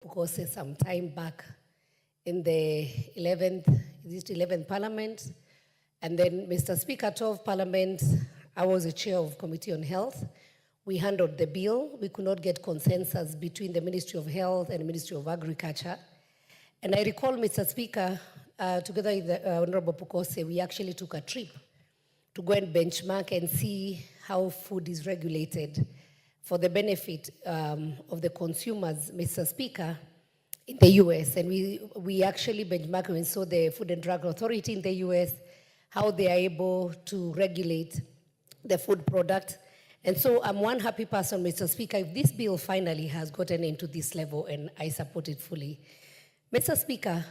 Because some time back in the 11th Parliament, and then Mr. Speaker of Parliament, I was the chair of Committee on Health. We handled the bill. We could not get consensus between the Ministry of Health and the Ministry of Agriculture. And I recall, Mr. Speaker, together with the Honorable Pukose, we actually took a trip to go and benchmark and see how food is regulated for the benefit of the consumers, Mr. Speaker, in the US. And we actually benchmarked and saw the Food and Drug Authority in the US, how they are able to regulate the food product. And so I'm one happy person, Mr. Speaker, if this bill finally has gotten into this level, and I support it fully. Mr. Speaker,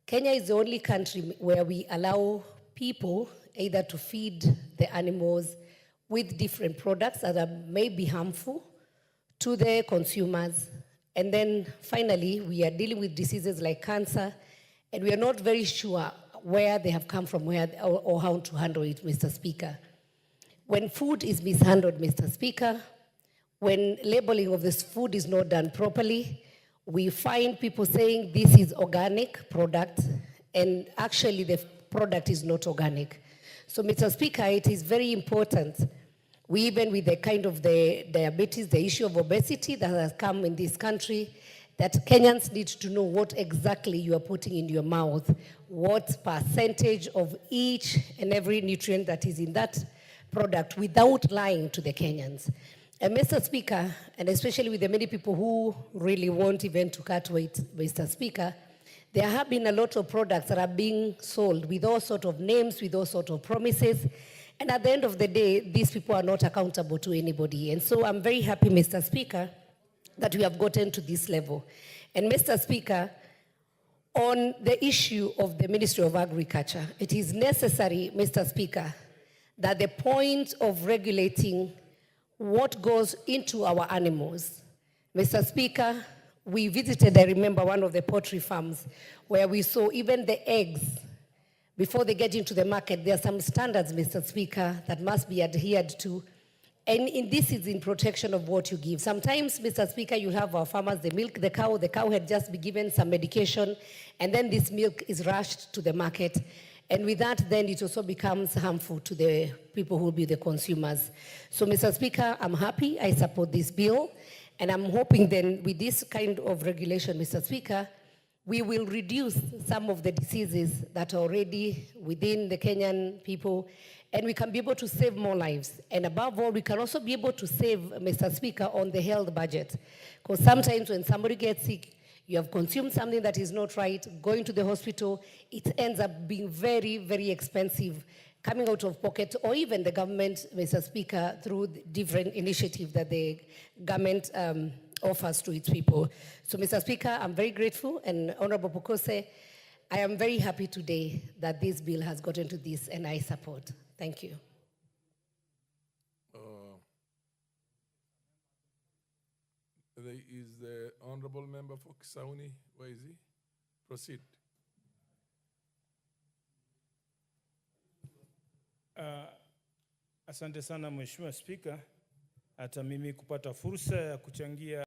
Kenya is the only country where we allow people either to feed the animals with different products that may be harmful to the consumers. And then finally, we are dealing with diseases like cancer, and we are not very sure where they have come from, or how to handle it, Mr. Speaker. When food is mishandled, Mr. Speaker, when labeling of this food is not done properly, we find people saying this is organic product, and actually the product is not organic. So, Mr. Speaker, it is very important. We, even with the kind of the diabetes, the issue of obesity that has come in this country, that Kenyans need to know what exactly you are putting in your mouth, what percentage of each and every nutrient that is in that product, without lying to the Kenyans. And Mr. Speaker, and especially with the many people who really want even to cut weight, Mr. Speaker, there have been a lot of products that are being sold with all sorts of names, with all sorts of promises. And at the end of the day, these people are not accountable to anybody. And so I'm very happy, Mr. Speaker, that we have gotten to this level. And Mr. Speaker, on the issue of the Ministry of Agriculture, it is necessary, Mr. Speaker, that the point of regulating what goes into our animals. Mr. Speaker, we visited, I remember, one of the poultry farms where we saw even the eggs, before they get into the market, there are some standards, Mr. Speaker, that must be adhered to. And this is in protection of what you give. Sometimes, Mr. Speaker, you have our farmers, they milk the cow had just been given some medication, and then this milk is rushed to the market. And with that, then it also becomes harmful to the people who will be the consumers. So, Mr. Speaker, I'm happy, I support this bill, and I'm hoping then with this kind of regulation, Mr. Speaker, we will reduce some of the diseases that are already within the Kenyan people, and we can be able to save more lives. And above all, we can also be able to save, Mr. Speaker, on the health budget. Because sometimes when somebody gets sick, you have consumed something that is not right, going to the hospital, it ends up being very, very expensive, coming out of pocket, or even the government, Mr. Speaker, through different initiatives that the government offers to its people. So, Mr. Speaker, I'm very grateful, and Honorable Pukose, I am very happy today that this bill has gotten to this, and I support. Thank you. There is the Honorable Member for Kisauni. Where is he? Proceed. Asante sana Mheshimiwa Spika, hata mimi kupata fursa ya kuchangia